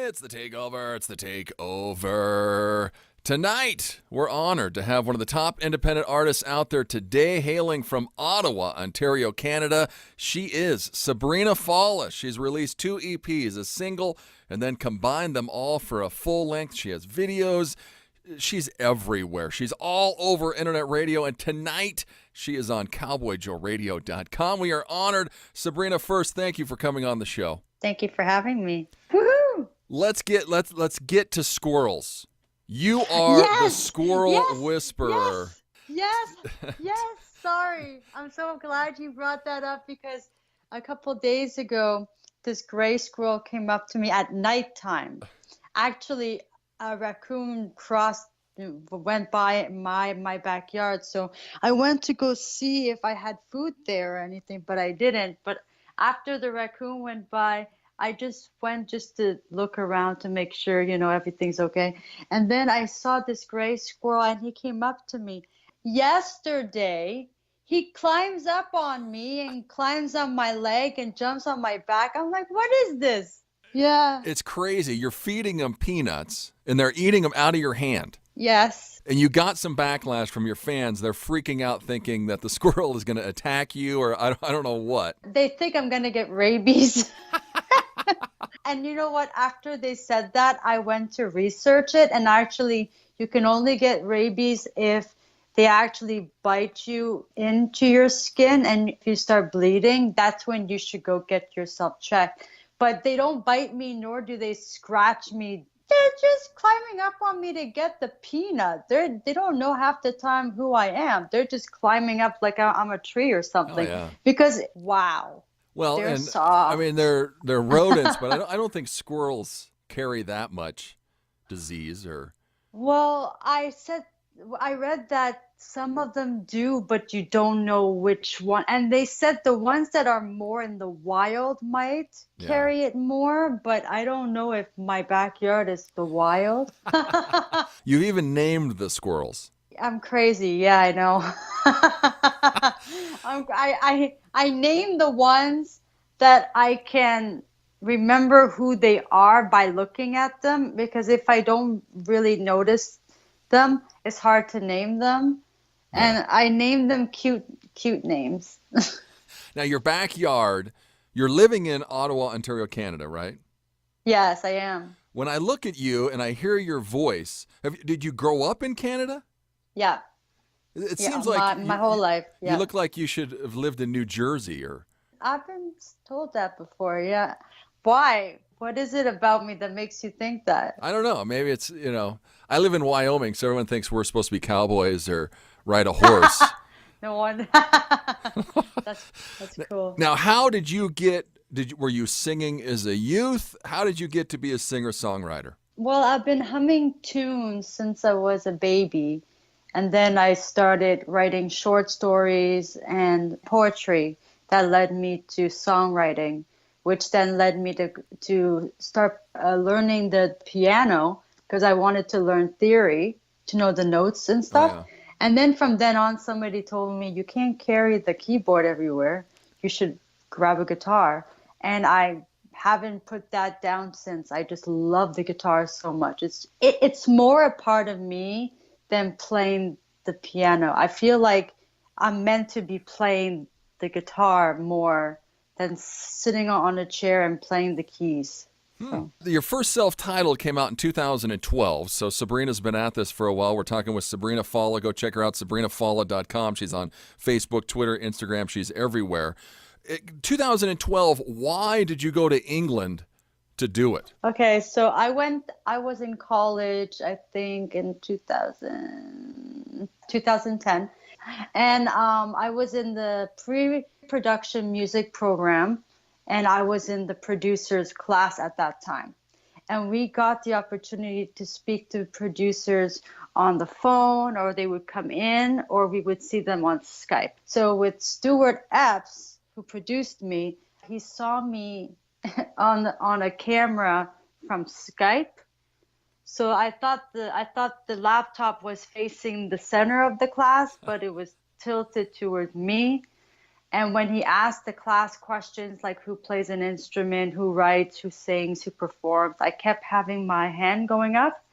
It's the takeover. It's the takeover. Tonight, we're honored to have one of the top independent artists out there today, hailing from Ottawa, Ontario, Canada. She is Sabrina Fallah. She's released 2 EPs, a single, and then combined them all for a full length. She has videos. She's everywhere. She's all over internet radio, and tonight she is on cowboyjoeradio.com. We are honored. Sabrina, first, thank you for coming on the show. Thank you for having me. Woohoo! Let's get to squirrels. You are the squirrel whisperer. Yes. Sorry. I'm so glad you brought that up because a couple days ago, this gray squirrel came up to me at nighttime. Actually, a raccoon went by my backyard, so I went to go see if I had food there or anything, but I didn't. But after the raccoon went by, I just went to look around to make sure, everything's okay. And then I saw this gray squirrel and he came up to me. Yesterday, he climbs up on me and climbs on my leg and jumps on my back. I'm like, what is this? Yeah. It's crazy. You're feeding them peanuts and they're eating them out of your hand. Yes. And you got some backlash from your fans. They're freaking out thinking that the squirrel is going to attack you or I don't know what. They think I'm going to get rabies. And you know what? After they said that, I went to research it. And actually, you can only get rabies if they actually bite you into your skin. And if you start bleeding, that's when you should go get yourself checked. But they don't bite me, nor do they scratch me. They're just climbing up on me to get the peanut. They don't know half the time who I am. They're just climbing up like I'm a tree or something. Oh, yeah. Because, wow. Well, they're and soft. I mean, they're rodents, but I don't think squirrels carry that much disease or. Well, I read that some of them do, but you don't know which one. And they said the ones that are more in the wild might carry it more, but I don't know if my backyard is the wild. You've even named the squirrels. I'm crazy. Yeah, I know. I name the ones that I can remember who they are by looking at them, because if I don't really notice them, it's hard to name them. Yeah. And I name them cute names. Now, your backyard, you're living in Ottawa, Ontario, Canada, right? Yes, I am. When I look at you and I hear your voice, did you grow up in Canada? Yeah. It seems like my whole life. Yeah. You look like you should have lived in New Jersey or. I've been told that before. Yeah. Why? What is it about me that makes you think that? I don't know. Maybe it's, I live in Wyoming, so everyone thinks we're supposed to be cowboys or ride a horse. No one. That's cool. Now, how did you were you singing as a youth? How did you get to be a singer-songwriter? Well, I've been humming tunes since I was a baby. And then I started writing short stories and poetry that led me to songwriting, which then led me to start learning the piano because I wanted to learn theory, to know the notes and stuff. Oh, yeah. And then from then on, somebody told me, you can't carry the keyboard everywhere. You should grab a guitar. And I haven't put that down since. I just love the guitar so much. It's more a part of me than playing the piano. I feel like I'm meant to be playing the guitar more than sitting on a chair and playing the keys. So. Your first self-titled came out in 2012, so Sabrina's been at this for a while. We're talking with Sabrina Fallah. Go check her out, sabrinafallah.com. She's on Facebook, Twitter, Instagram. She's everywhere. 2012, why did you go to England to do it? Okay, so I was in college, I think in 2010. And I was in the pre-production music program, and I was in the producer's class at that time. And we got the opportunity to speak to producers on the phone, or they would come in, or we would see them on Skype. So with Stuart Epps, who produced me, he saw me on a camera from Skype. So I thought the laptop was facing the center of the class, but it was tilted towards me. And when he asked the class questions like who plays an instrument, who writes, who sings, who performs, I kept having my hand going up.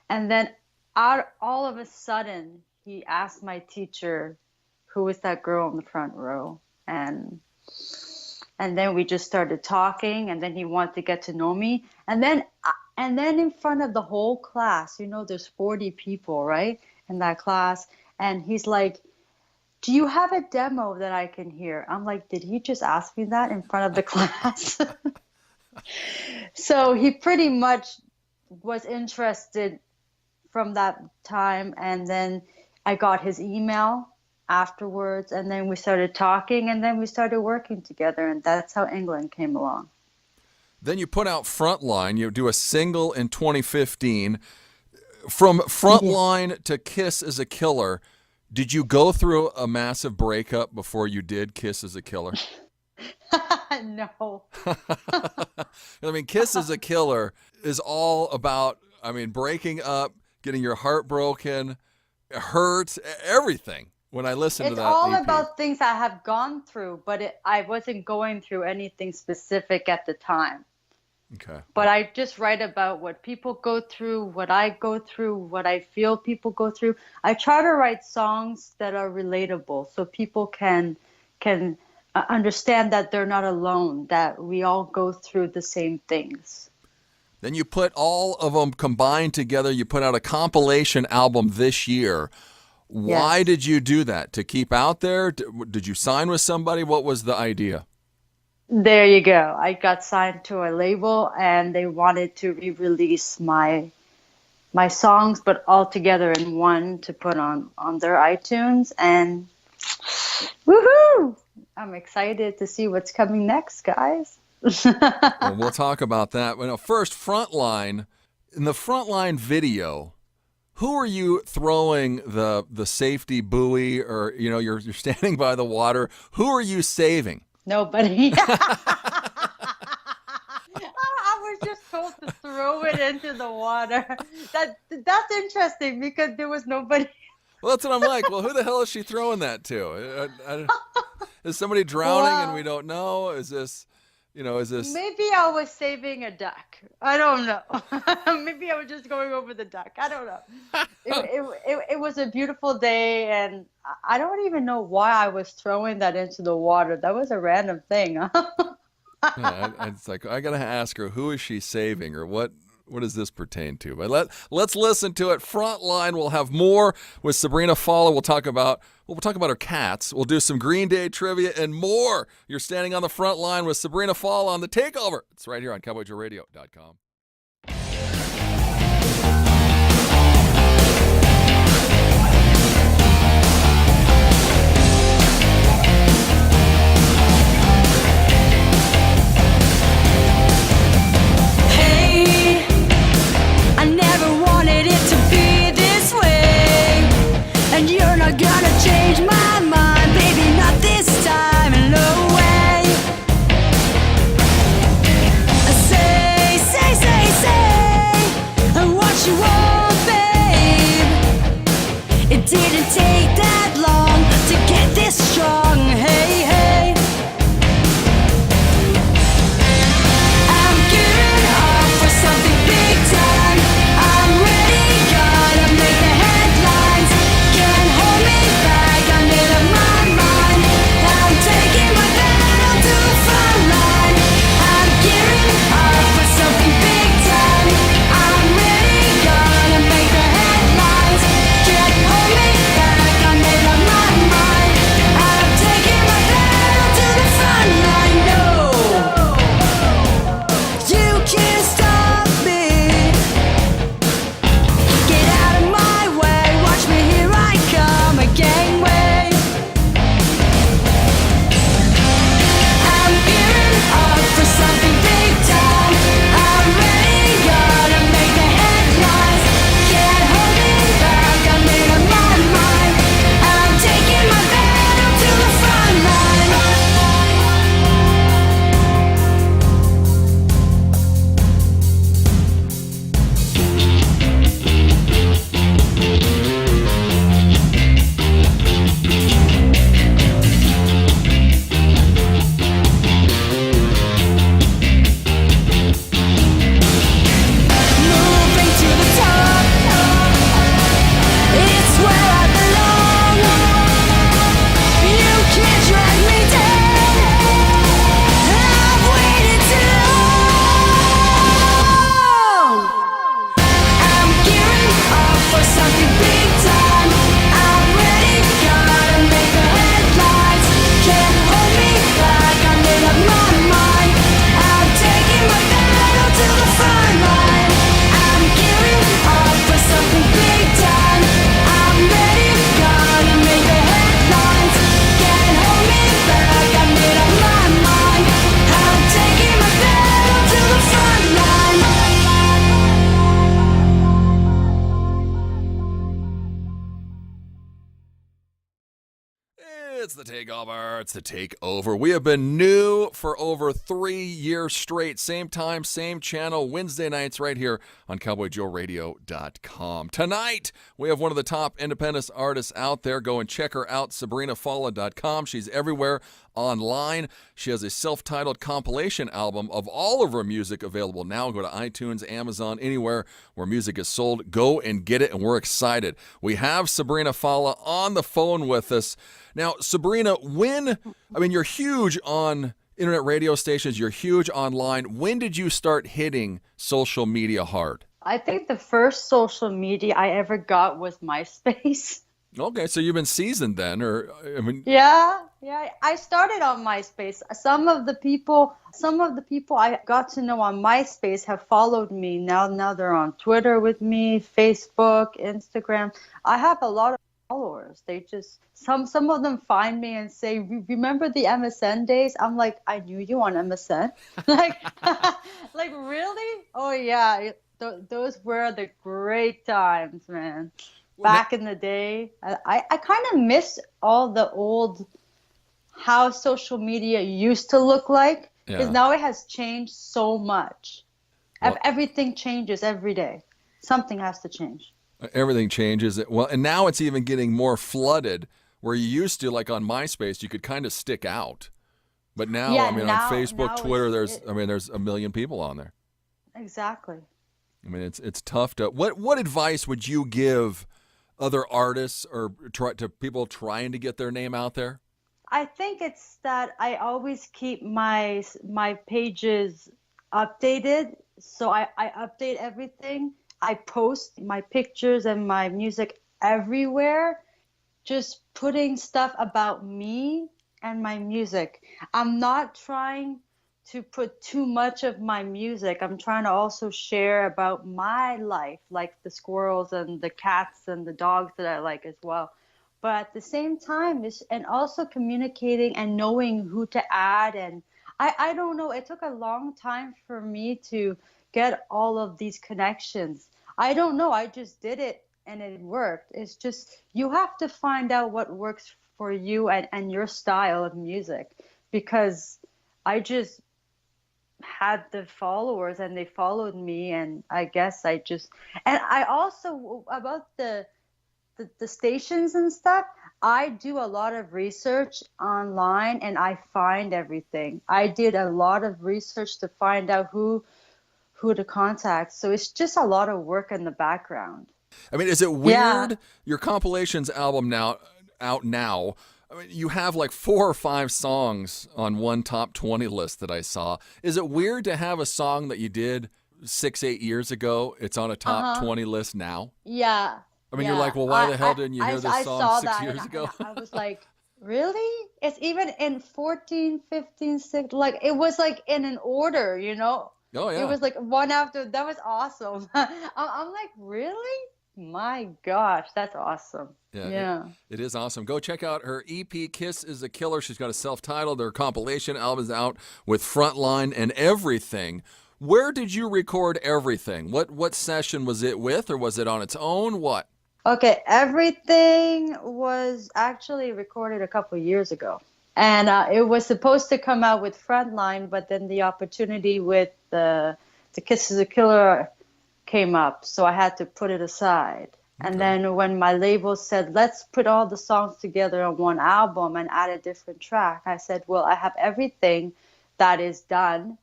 And then all of a sudden, he asked my teacher, who was that girl in the front row? And then we just started talking, and then he wanted to get to know me. And then in front of the whole class, there's 40 people, right, in that class. And he's like, do you have a demo that I can hear? I'm like, did he just ask me that in front of the class? So he pretty much was interested from that time. And then I got his email afterwards, and then we started talking, and then we started working together, and that's how England came along. Then you put out Frontline. You do a single in 2015. From Frontline to Kiss Is a Killer, did you go through a massive breakup before you did Kiss Is a Killer? No. I mean, Kiss Is a Killer is all about, breaking up, getting your heart broken, hurt, everything. When I listen to that, it's all EP. about things I have gone through, but I wasn't going through anything specific at the time. Okay. But I just write about what people go through, what I go through, what I feel people go through. I try to write songs that are relatable so people can understand that they're not alone, that we all go through the same things. Then you put all of them combined together. You put out a compilation album this year. Why did you do that? To keep out there? Did you sign with somebody? What was the idea? There you go. I got signed to a label, and they wanted to re-release my songs, but all together in one to put on their iTunes. And woohoo! I'm excited to see what's coming next, guys. Well, we'll talk about that. Well, first, Frontline. In the Frontline video, who are you throwing the safety buoy, or you're standing by the water? Who are you saving? Nobody. I was just told to throw it into the water. That's interesting because there was nobody. Well, that's what I'm like. Well, who the hell is she throwing that to? Is somebody drowning and we don't know? Is this? Maybe I was saving a duck. I don't know. Maybe I was just going over the duck. I don't know. It was a beautiful day, and I don't even know why I was throwing that into the water. That was a random thing. Yeah, it's like, I got to ask her, who is she saving, or what does this pertain to? But let's listen to it. Frontline. We'll have more with Sabrina Fallah. We'll talk about her cats. We'll do some Green Day trivia and more. You're standing on the front line with Sabrina Fallah on The Takeover. It's right here on CowboyJoeRadio.com. And you're not gonna change my mind, baby, not this time, no way. Say It's the takeover. It's the takeover. We have been new for over 3 years straight. Same time, same channel, Wednesday nights right here on CowboyJoeRadio.com. Tonight, we have one of the top independent artists out there. Go and check her out, SabrinaFallah.com. She's everywhere online. She has a self-titled compilation album of all of her music available now. Go to iTunes, Amazon, anywhere where music is sold. Go and get it, and we're excited. We have Sabrina Fallah on the phone with us. Now, Sabrina, you're huge on internet radio stations, you're huge online. When did you start hitting social media hard? I think the first social media I ever got was MySpace. Okay, so you've been seasoned then, Yeah. I started on MySpace. Some of the people I got to know on MySpace have followed me. Now they're on Twitter with me, Facebook, Instagram. I have a lot of followers. They just some of them find me and say, "Remember the MSN days?" I'm like, "I knew you on MSN." like really? Oh yeah, those were the great times, man. Back in the day, I kind of miss all the old how social media used to look like, because now it has changed so much. Everything changes every day. Something has to change. Everything changes. Well, and now it's even getting more flooded, where you used to, like on MySpace, you could kind of stick out. But now, on Facebook, Twitter, there's a million people on there. Exactly. I mean, it's tough to. What advice would you give other artists or to people trying to get their name out there? I think it's that I always keep my pages updated. So I update everything. I post my pictures and my music everywhere, just putting stuff about me and my music. I'm not trying to put too much of my music. I'm trying to also share about my life, like the squirrels and the cats and the dogs that I like as well. But at the same time, and also communicating and knowing who to add. And I don't know, it took a long time for me to get all of these connections. I don't know, I just did it and it worked. It's just, you have to find out what works for you and your style of music, because I just had the followers and they followed me, and I guess I also, about the stations and stuff, I do a lot of research online and I find everything. I did a lot of research to find out who to contact. So it's just a lot of work in the background. I mean, is it weird? Your compilations album out now, I mean, you have like 4 or 5 songs on one top 20 list that I saw. Is it weird to have a song that you did 6-8 years ago, it's on a top 20 list now? Yeah. I mean, you're like, well, why the hell didn't you hear this song 6 years ago? I was like, really? It's even in 14, 15, 6, like it was like in an order, you know? Oh, yeah. It was like one after, that was awesome. I'm like, really? My gosh, that's awesome. Yeah. It is awesome. Go check out her EP, Kiss is a Killer. She's got a self-titled, her compilation album is out with Frontline and everything. Where did you record everything? What session was it with, or was it on its own? What? Okay, everything was actually recorded a couple years ago. And it was supposed to come out with Frontline, but then the opportunity with the Kiss is a Killer came up, so I had to put it aside. Okay. And then when my label said, let's put all the songs together on one album and add a different track, I said, well, I have everything that is done.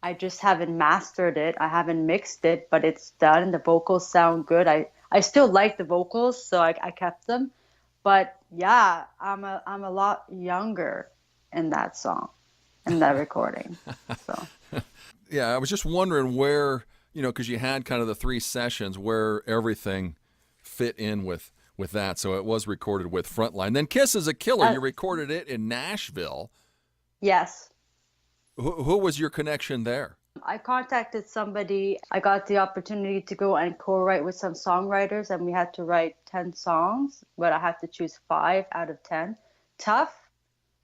I just haven't mastered it. I haven't mixed it, but it's done. The vocals sound good. I still like the vocals, so I kept them. But yeah, I'm a lot younger in that song, in that recording. So. Yeah, I was just wondering where, because you had kind of the 3 sessions, where everything fit in with that. So it was recorded with Frontline. Then Kiss is a Killer, you recorded it in Nashville. Yes. Who was your connection there? I contacted somebody. I got the opportunity to go and co-write with some songwriters, and we had to write 10 songs, but I had to choose 5 out of 10. Tough.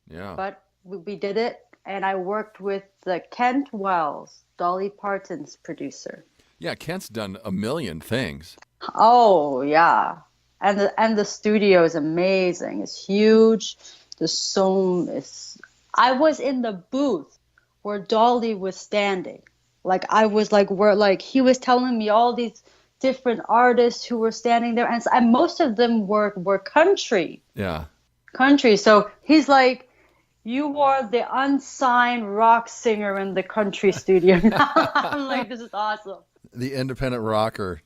Yeah. But we did it, and I worked with Kent Wells, Dolly Parton's producer. Yeah, Kent's done a million things. Oh, yeah. And the studio is amazing. It's huge. The song is. I was in the booth where Dolly was standing. Like I was like where like he was telling me all these different artists who were standing there, and most of them were country. Yeah. Country. So he's like, you are the unsigned rock singer in the country studio now. I'm like, this is awesome. The independent rocker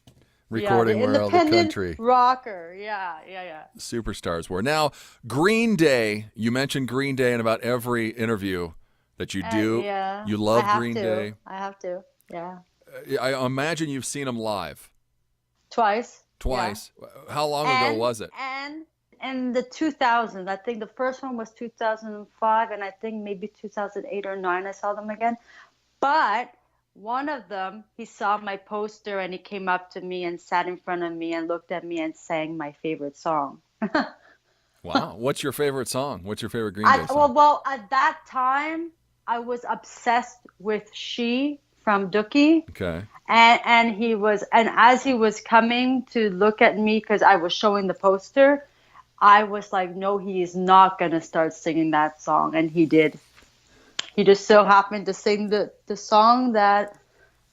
recording the where all the independent country rocker. Yeah. superstars were. Now, Green Day, you mentioned Green Day in about every interview that you do. Yeah. You love I have Green to. Day. I have to. Yeah. I imagine you've seen them live. Twice. Twice. Yeah. How long ago was it? And in the 2000s, I think the first one was 2005, and I think maybe 2008 or 9 I saw them again. But one of them, he saw my poster and he came up to me and sat in front of me and looked at me and sang my favorite song. Wow. What's your favorite song? What's your favorite Green Day song? Well, at that time, I was obsessed with She from Dookie. Okay. And he was, and as he was coming to look at me because I was showing the poster, I was like, no, he is not going to start singing that song. And he did. He just so happened to sing the song that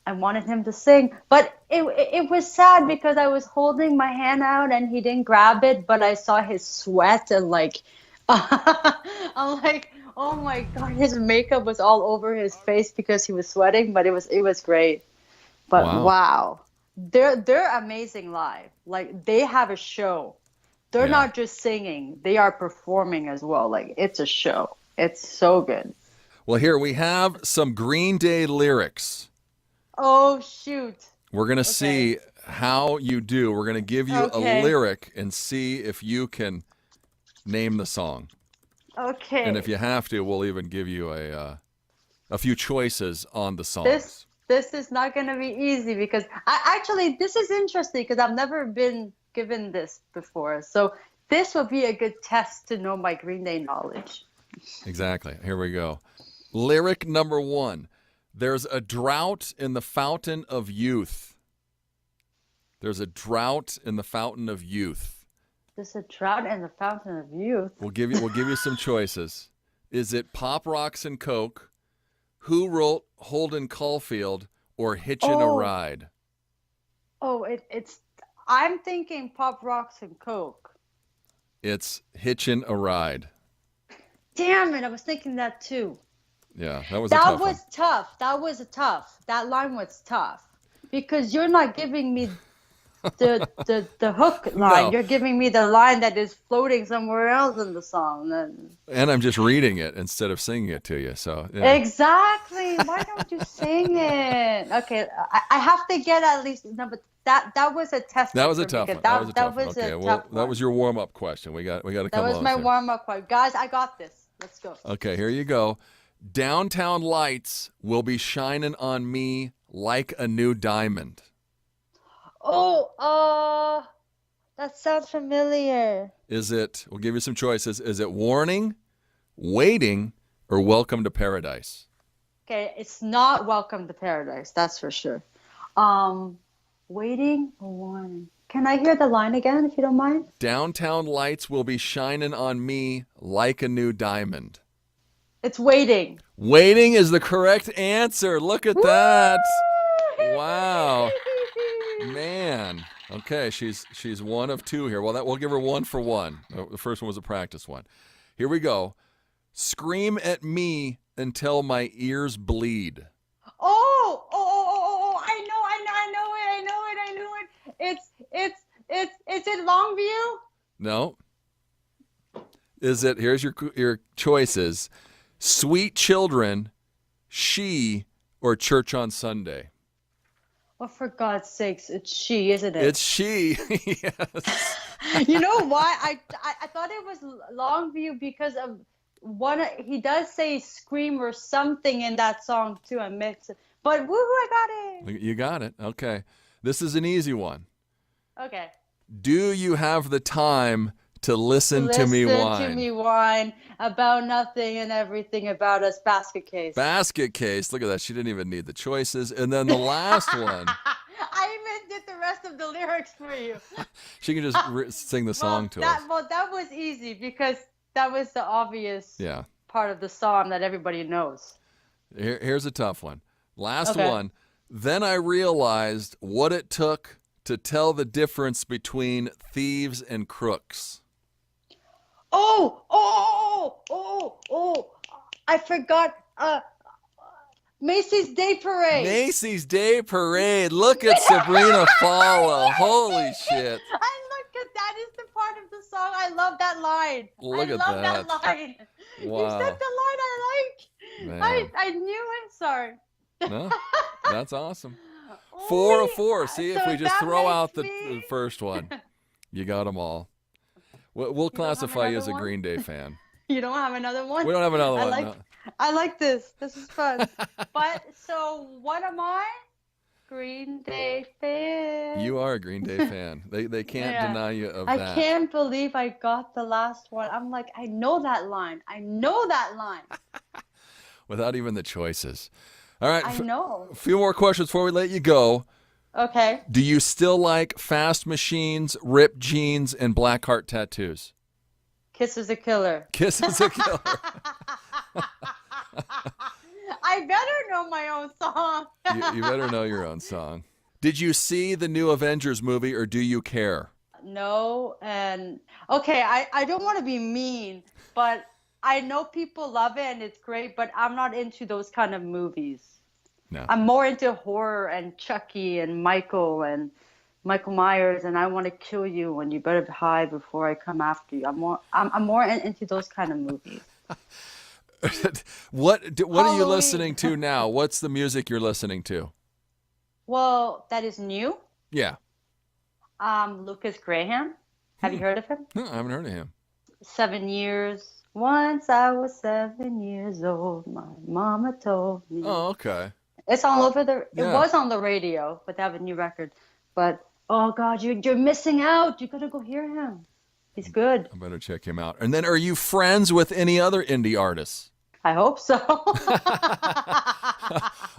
I wanted him to sing. But it was sad because I was holding my hand out and he didn't grab it, but I saw his sweat and like, I'm like, oh my God, his makeup was all over his face because he was sweating, but it was great. But wow. They're amazing live. Like they have a show. They're not just singing, they are performing as well. Like it's a show. It's so good. Well, here we have some Green Day lyrics. Oh, shoot. We're going to see how you do. We're going to give you a lyric and see if you can name the song. Okay. And if you have to, we'll even give you a few choices on the songs. This is not going to be easy because this is interesting because I've never been given this before. So this will be a good test to know my Green Day knowledge. Exactly. Here we go. Lyric number 1. There's a drought in the fountain of youth. There's a drought in the fountain of youth. There's a drought in the fountain of youth. We'll give you some choices. Is it Pop Rocks and Coke, Who Wrote Holden Caulfield, or Hitchin' a Ride? Oh, it's. I'm thinking Pop Rocks and Coke. It's Hitchin' a Ride. Damn it! I was thinking that too. Yeah, that was a tough one. Tough. That was tough. That line was tough because you're not giving me the hook line. No. You're giving me the line that is floating somewhere else in the song. And I'm just reading it instead of singing it to you. So yeah. Exactly. Why don't you sing it? Okay, I have to get at least number. That was a test. That was a tough one. That was a tough one. Okay, well, one. that was your warm-up question. We got to come on. That was my warm-up question. Guys, I got this. Let's go. Okay, here you go. Downtown lights will be shining on me like a new diamond. Oh, that sounds familiar. Is it, we'll give you some choices. Is it Warning, Waiting, or Welcome to Paradise? Okay, it's not Welcome to Paradise, that's for sure. Waiting or Warning? Can I hear the line again, if you don't mind? Downtown lights will be shining on me like a new diamond. It's Waiting. Waiting is the correct answer. Look at that. Wow. Man. Okay, she's one of two here. Well, we'll give her 1 for 1. The first one was a practice one. Here we go. Scream at me until my ears bleed. Oh, I know it. It's in Longview? No. Is it, here's your choices. Sweet Children, She, or Church on Sunday? Oh, for God's sakes, it's She, isn't it? It's She. Yes. You know why? I thought it was Longview because of he does say scream or something in that song too. I mixed it. But woohoo, I got it. You got it. Okay. This is an easy one. Okay. Do you have the time to listen to me whine? Listen to me whine about nothing and everything about us. Basket Case. Basket Case. Look at that. She didn't even need the choices. And then the last one. I even did the rest of the lyrics for you. She can just sing the song to us. Well, that was easy because that was the obvious part of the song that everybody knows. Here's a tough one. Last Okay. one. Then I realized what it took to tell the difference between thieves and crooks. Oh, I forgot. Macy's Day Parade. Macy's Day Parade. Look at Sabrina Fallah. Holy shit. I look at that is the part of the song. I love that line. Look I at love that. line. Wow. You said the line I like. Man. I knew it. Sorry. No, that's awesome. 4 of 4. See, if So we just that throw out makes the me- first one, you got them all. We'll have classify you as a another one? Green Day fan. You don't have another one? We don't have another one. No. I like this. This is fun. But so what am I? Green Day fan. You are a Green Day fan. They can't Yeah. deny you of I that. can't believe I got the last one. I'm like, I know that line. I know that line. Without even the choices. All right. I know. A few more questions before we let you go. Okay. Do you still like fast machines, ripped jeans, and black heart tattoos? Kiss is a killer. Kiss is a killer. I better know my own song. You better know your own song. Did you see the new Avengers movie, or do you care? No, and okay, I don't want to be mean, but I know people love it and it's great, but I'm not into those kind of movies. No. I'm more into horror and Chucky and Michael Myers, and I want to kill you and you better hide before I come after you. I'm more into those kind of movies. What are you Halloween. listening to now? What's the music you're listening to? Well, that is new. Yeah. Lucas Graham. Have you heard of him? No, I haven't heard of him. 7 years. Once I was 7 years old, my mama told me. Oh, okay. It's all over the. It Yeah. was on the radio, but they have a new record. But oh God, you're missing out. You gotta go hear him. He's good. I better check him out. And then, are you friends with any other indie artists? I hope so.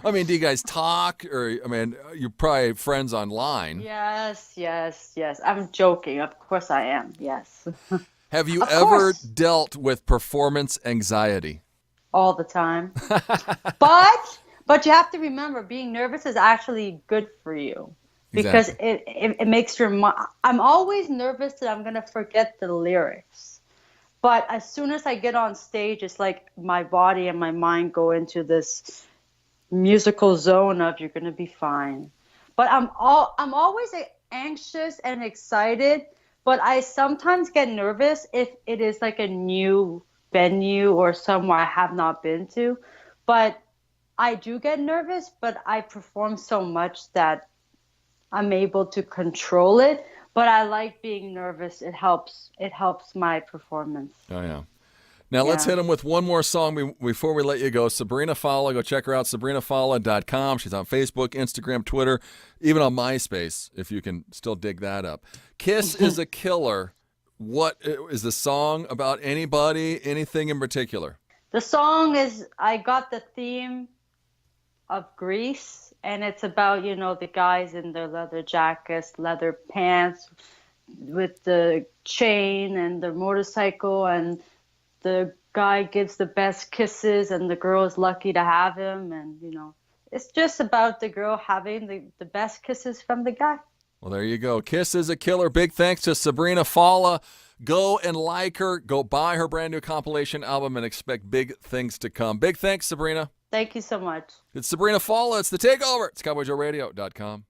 I mean, do you guys talk, or I mean, you're probably friends online? Yes. I'm joking. Of course I am. Yes. Have you Of ever course. dealt with performance anxiety? All the time. But you have to remember, being nervous is actually good for you. Because it makes your mind. I'm always nervous that I'm going to forget the lyrics. But as soon as I get on stage, it's like my body and my mind go into this musical zone of you're going to be fine. But I'm always anxious and excited, but I sometimes get nervous if it is like a new venue or somewhere I have not been to. But I do get nervous, but I perform so much that I'm able to control it, but I like being nervous. It helps my performance. Oh, yeah. Now, let's hit them with one more song before we let you go. Sabrina Fallah, go check her out, sabrinafallah.com. She's on Facebook, Instagram, Twitter, even on MySpace, if you can still dig that up. Kiss is a Killer. What is the song about? Anybody, anything in particular? The song is, I got the theme of Grease, and it's about, the guys in their leather jackets, leather pants with the chain and the motorcycle, and the guy gives the best kisses and the girl is lucky to have him, and it's just about the girl having the best kisses from the guy. Well, there you go. Kiss is a Killer. Big thanks to Sabrina Fallah. Go and like her. Go buy her brand new compilation album and expect big things to come. Big thanks, Sabrina. Thank you so much. It's Sabrina Fallah. It's The Takeover. It's CowboyJoeRadio.com.